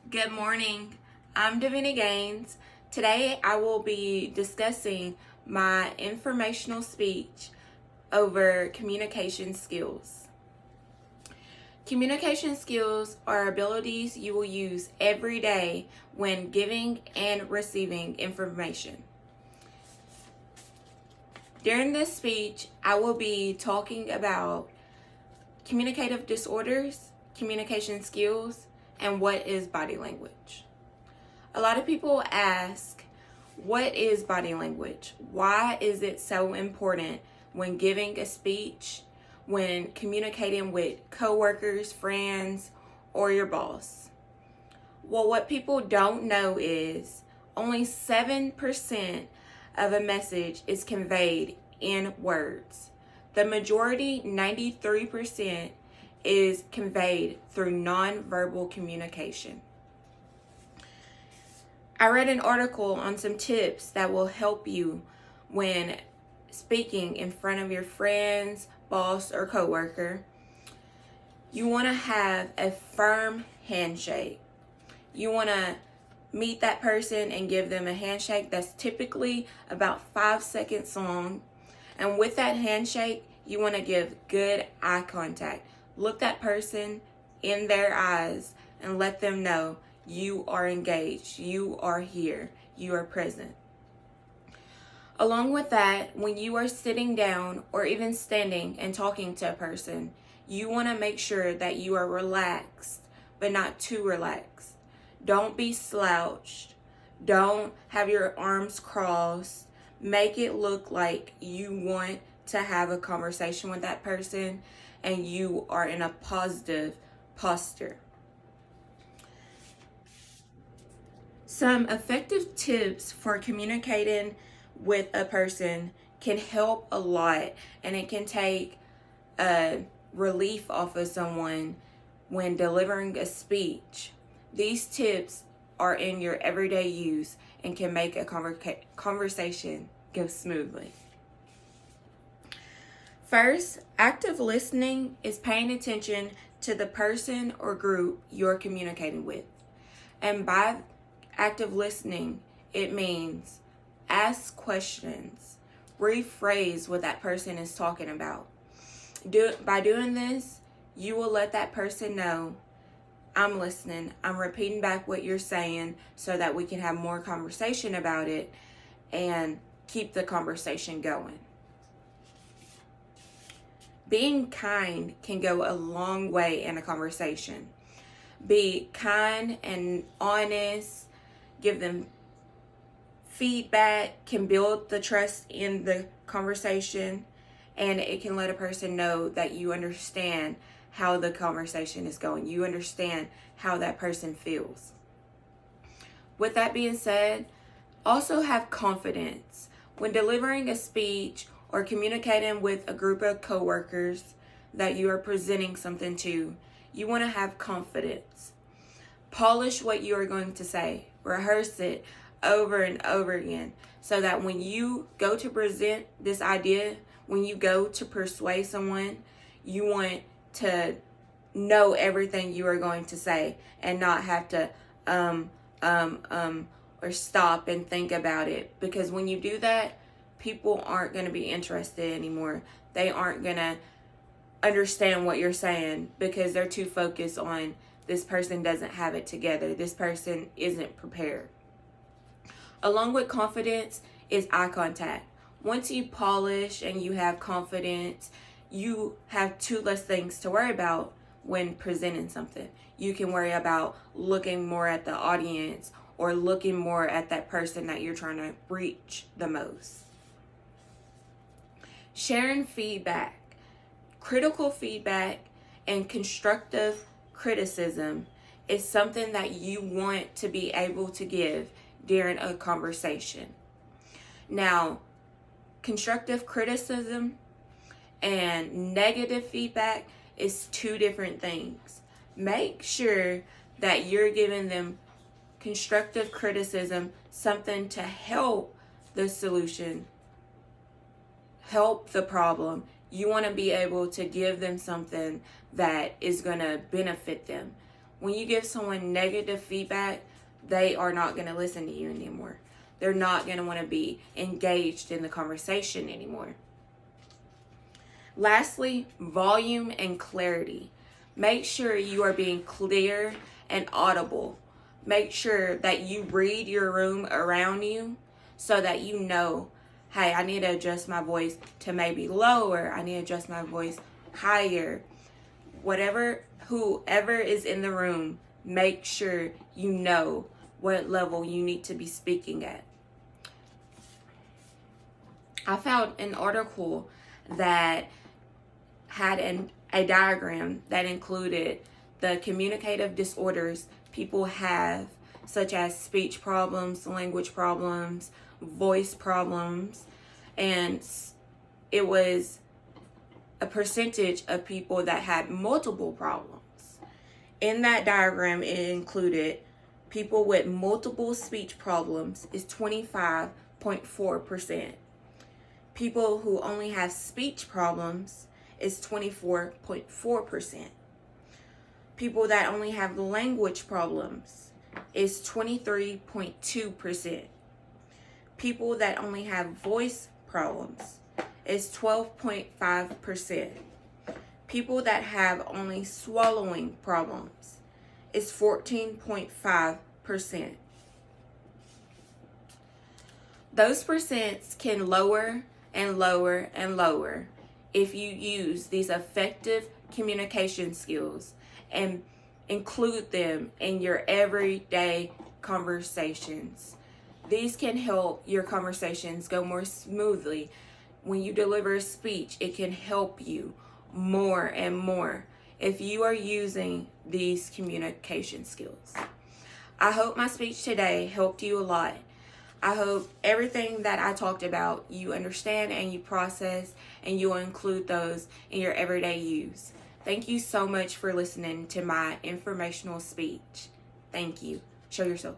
Good morning. I'm Davina Gaines. Today I will be discussing my informational speech over communication skills. Communication skills are abilities you will use every day when giving and receiving information. During this speech, I will be talking about communicative disorders, communication skills, and what is body language. A lot of people ask, what is body language? Why is it so important when giving a speech, when communicating with coworkers, friends, or your boss? Well, what people don't know is only 7% of a message is conveyed in words. The majority, 93%, is conveyed through nonverbal communication. I read an article on some tips that will help you when speaking in front of your friends, boss, or coworker. You want to have a firm handshake. You want to meet that person and give them a handshake that's typically about 5 seconds long. And with that handshake, you want to give good eye contact. Look that person in their eyes and let them know you are engaged, you are here, you are present. Along with that, when you are sitting down or even standing and talking to a person, you want to make sure that you are relaxed, but not too relaxed. Don't be slouched. Don't have your arms crossed. Make it look like you want to have a conversation with that person and you are in a positive posture. Some effective tips for communicating with a person can help a lot, and it can take a relief off of someone when delivering a speech. These tips are in your everyday use and can make a conversation go smoothly. First, active listening is paying attention to the person or group you're communicating with. And by active listening, it means ask questions, rephrase what that person is talking about. By doing this, you will let that person know, I'm listening, I'm repeating back what you're saying so that we can have more conversation about it and keep the conversation going. Being kind can go a long way in a conversation. Be kind and honest, give them feedback, can build the trust in the conversation, and it can let a person know that you understand how the conversation is going. You understand how that person feels. With that being said, also have confidence. When delivering a speech or communicating with a group of coworkers that you are presenting something to, you want to have confidence. Polish what you are going to say. Rehearse it over and over again so that when you go to present this idea, when you go to persuade someone, you want to know everything you are going to say and not have to or stop and think about it. Because when you do that, people aren't going to be interested anymore. They aren't going to understand what you're saying because they're too focused on this person doesn't have it together. This person isn't prepared. Along with confidence is eye contact. Once you polish and you have confidence, you have two less things to worry about when presenting something. You can worry about looking more at the audience or looking more at that person that you're trying to reach the most. Sharing feedback, critical feedback, and constructive criticism is something that you want to be able to give during a conversation. Now, constructive criticism and negative feedback is two different things. Make sure that you're giving them constructive criticism, something to help the solution, help the problem. You want to be able to give them something that is going to benefit them. When you give someone negative feedback, they are not going to listen to you anymore. They're not going to want to be engaged in the conversation anymore. Lastly, volume and clarity. Make sure you are being clear and audible. Make sure that you read your room around you so that you know, hey, I need to adjust my voice to maybe lower. I need to adjust my voice higher. Whoever is in the room, make sure you know what level you need to be speaking at. I found an article that had a diagram that included the communicative disorders people have, such as speech problems, language problems, voice problems, and it was a percentage of people that had multiple problems. In that diagram, it included people with multiple speech problems is 25.4%. People who only have speech problems is 24.4%. People that only have language problems is 23.2%. People that only have voice problems is 12.5%. People that have only swallowing problems is 14.5%. Those percents can lower and lower and lower if you use these effective communication skills and include them in your everyday conversations. These can help your conversations go more smoothly. When you deliver a speech, it can help you more and more if you are using these communication skills. I hope my speech today helped you a lot. I hope everything that I talked about you understand and you process, and you will include those in your everyday use. Thank you so much for listening to my informational speech. Thank you. Show yourself.